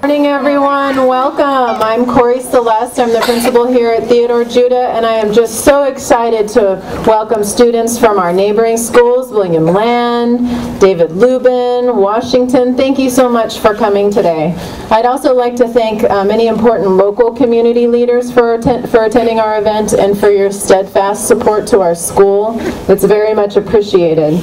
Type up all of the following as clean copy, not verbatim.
Good morning, everyone. Welcome. I'm Corey Celeste. I'm the principal here at Theodore Judah, and I am just so excited to welcome students from our neighboring schools, William Land, David Lubin, Washington. Thank you so much for coming today. I'd also like to thank many important local community leaders for attending our event and for your steadfast support to our school. It's very much appreciated.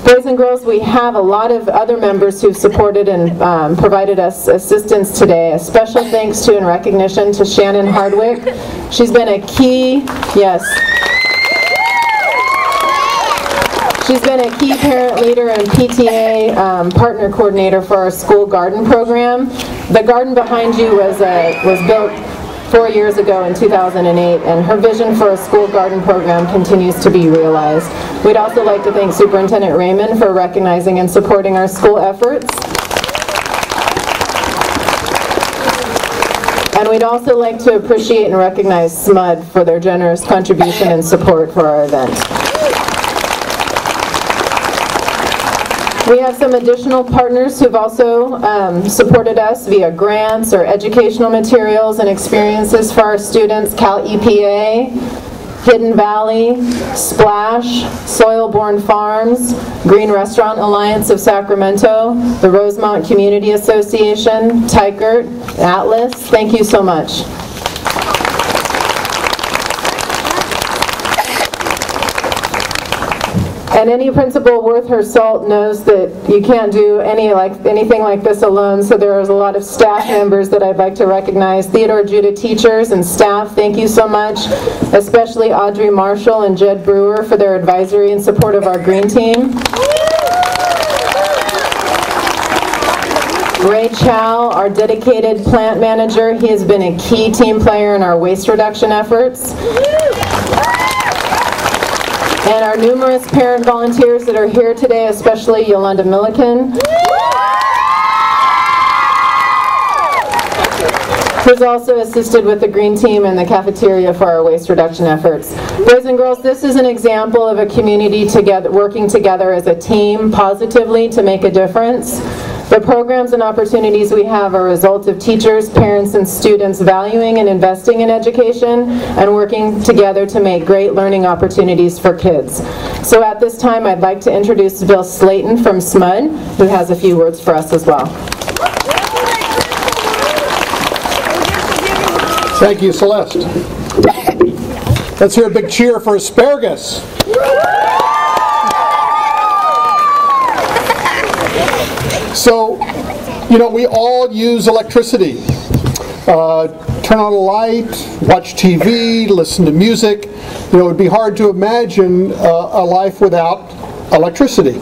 Boys and girls, we have a lot of other members who've supported and provided us assistance today. A special thanks to and recognition to Shannon Hardwick. She's been a key, she's been a key parent leader and PTA partner coordinator for our school garden program. The garden behind you was built 4 years ago in 2008, and her vision for a school garden program continues to be realized. We'd also like to thank Superintendent Raymond for recognizing and supporting our school efforts. And we'd also like to appreciate and recognize Smud for their generous contribution and support for our event. We have some additional partners who've also supported us via grants or educational materials and experiences for our students: Cal EPA, Hidden Valley, Splash, Soil-Borne Farms, Green Restaurant Alliance of Sacramento, the Rosemont Community Association, Tykert, Atlas. Thank you so much. And any principal worth her salt knows that you can't do anything like this alone, so there is a lot of staff members that I'd like to recognize. Theodore Judah teachers and staff, thank you so much, especially Audrey Marshall and Jed Brewer for their advisory and support of our green team. Ray Chow, our dedicated plant manager, he has been a key team player in our waste reduction efforts. And our numerous parent volunteers that are here today, especially Yolanda Milliken, who's also assisted with the green team and the cafeteria for our waste reduction efforts. Boys and girls, this is an example of a community working together as a team positively to make a difference. The programs and opportunities we have are a result of teachers, parents, and students valuing and investing in education and working together to make great learning opportunities for kids. So at this time, I'd like to introduce Bill Slaton from Smud, who has a few words for us as well. Thank you, Celeste. Let's hear a big cheer for asparagus. So, we all use electricity. Turn on a light, watch TV, listen to music. It would be hard to imagine a life without electricity.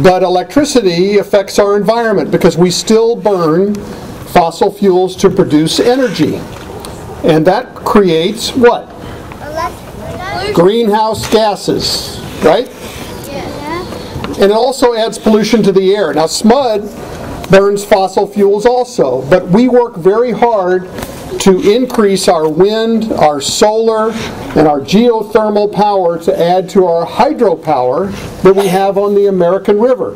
But electricity affects our environment because we still burn fossil fuels to produce energy. And that creates what? Greenhouse gases, right? And it also adds pollution to the air. Now, Smud burns fossil fuels also, but we work very hard to increase our wind, our solar, and our geothermal power to add to our hydropower that we have on the American River.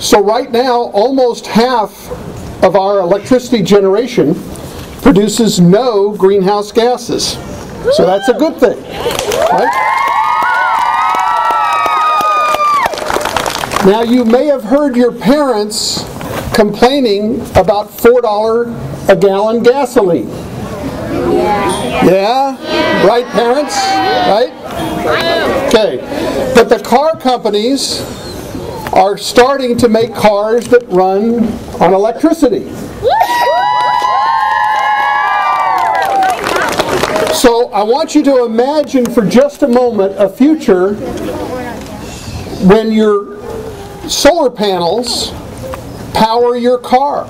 So right now, almost half of our electricity generation produces no greenhouse gases. So that's a good thing, right? Now, you may have heard your parents complaining about $4 a gallon gasoline. Yeah? Right, parents? Right? Okay. But the car companies are starting to make cars that run on electricity. So I want you to imagine for just a moment a future when your solar panels power your car.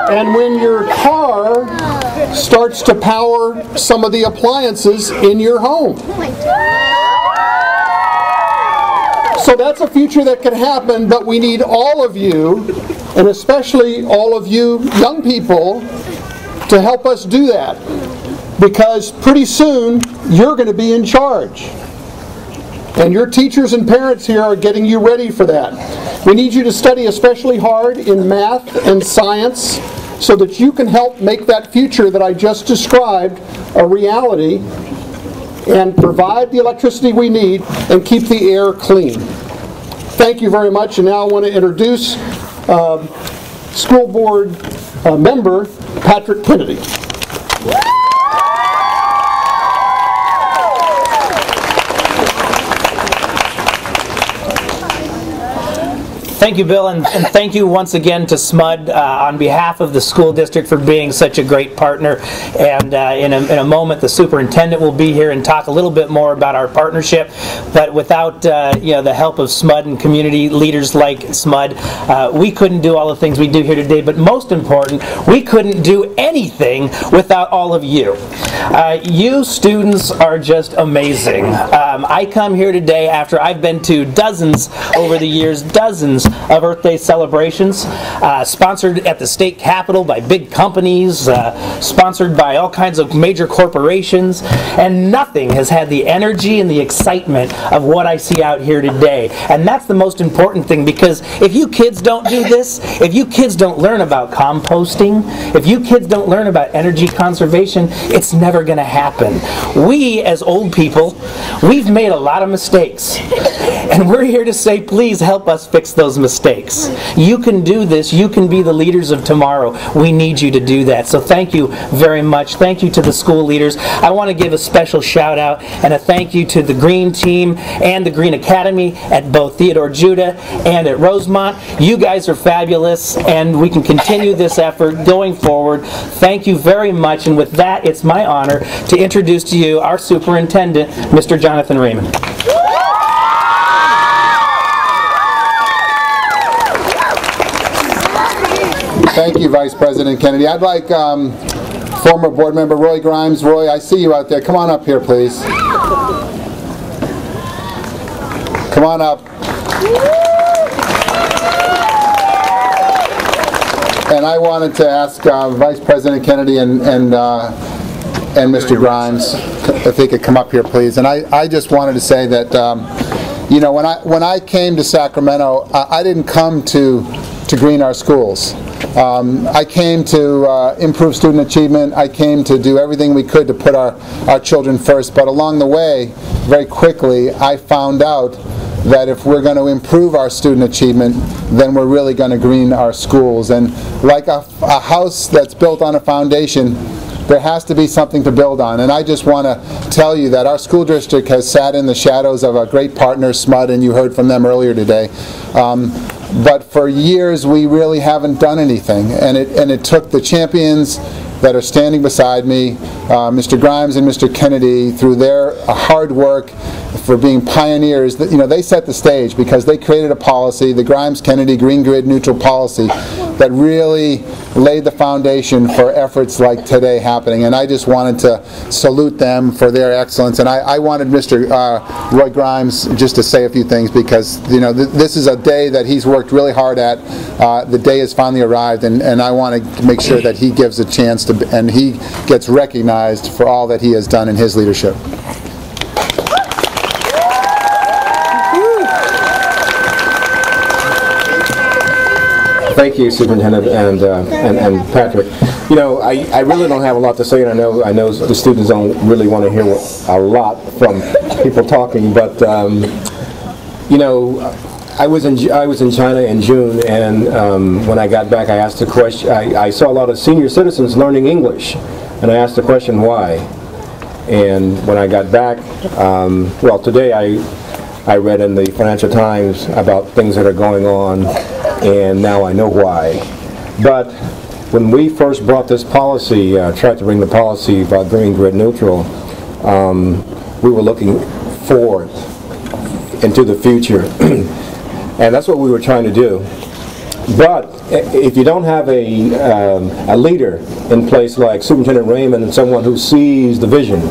And when your car starts to power some of the appliances in your home. So that's a future that can happen, but we need all of you, and especially all of you young people, to help us do that. Because pretty soon, you're going to be in charge. And your teachers and parents here are getting you ready for that. We need you to study especially hard in math and science so that you can help make that future that I just described a reality and provide the electricity we need and keep the air clean. Thank you very much, and now I want to introduce school board member Patrick Kennedy. Thank you, Bill, and thank you once again to Smud on behalf of the school district for being such a great partner. And in a moment, the superintendent will be here and talk a little bit more about our partnership. But without the help of Smud and community leaders like Smud, we couldn't do all the things we do here today. But most important, we couldn't do anything without all of you. You students are just amazing. I come here today after I've been to dozens over the years, dozens of Earth Day celebrations, sponsored at the state capitol by big companies, sponsored by all kinds of major corporations, and nothing has had the energy and the excitement of what I see out here today. And that's the most important thing, because if you kids don't do this, if you kids don't learn about composting, if you kids don't learn about energy conservation, it's never going to happen. We, as old people, we've made a lot of mistakes. And we're here to say, please help us fix those mistakes. You can do this. You can be the leaders of tomorrow. We need you to do that. So thank you very much. Thank you to the school leaders. I want to give a special shout out and a thank you to the Green team and the Green Academy at both Theodore Judah and at Rosemont. You guys are fabulous, and we can continue this effort going forward. Thank you very much. And with that, it's my honor to introduce to you our superintendent, Mr. Jonathan Raymond. Thank you, Vice President Kennedy. I'd like former board member Roy Grimes. Roy, I see you out there. Come on up here, please. Come on up. And I wanted to ask Vice President Kennedy and Mr. Grimes if they could come up here, please. And I just wanted to say that when I came to Sacramento, I didn't come to green our schools. I came to improve student achievement. I came to do everything we could to put our children first. But along the way, very quickly, I found out that if we're going to improve our student achievement, then we're really going to green our schools. And like a house that's built on a foundation, there has to be something to build on. And I just want to tell you that our school district has sat in the shadows of a great partner, Smud, and you heard from them earlier today. But for years we really haven't done anything, and it took the champions that are standing beside me, Mr. Grimes and Mr. Kennedy, through their hard work for being pioneers. They set the stage because they created a policy, the Grimes-Kennedy Green Grid Neutral policy, that really laid the foundation for efforts like today happening. And I just wanted to salute them for their excellence. And I wanted Mr. Roy Grimes just to say a few things, because this is a day that he's worked really hard at. The day has finally arrived, and I want to make sure that he gives a chance to, and he gets recognized for all that he has done in his leadership. Thank you, Superintendent and Patrick. I really don't have a lot to say, and I know the students don't really want to hear a lot from people talking, but I was in China in June, and when I got back, I asked a question. I saw a lot of senior citizens learning English, and I asked the question why. And when I got back, today I read in the Financial Times about things that are going on, and now I know why. But when we first brought this policy, tried to bring the policy about Green Grid Neutral, we were looking forward into the future. And that's what we were trying to do. But if you don't have a leader in place like Superintendent Raymond, and someone who sees the vision,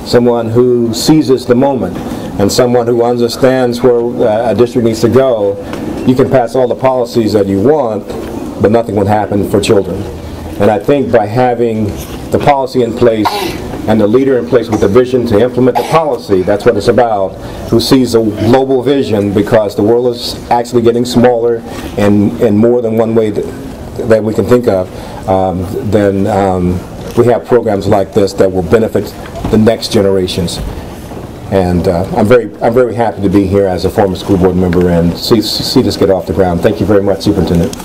someone who seizes the moment, and someone who understands where a district needs to go, you can pass all the policies that you want, but nothing would happen for children. And I think by having the policy in place and the leader in place with the vision to implement the policy, that's what it's about, who sees a global vision, because the world is actually getting smaller and in more than one way that we can think of, then we have programs like this that will benefit the next generations. And I'm very happy to be here as a former school board member and see this get off the ground. Thank you very much, Superintendent.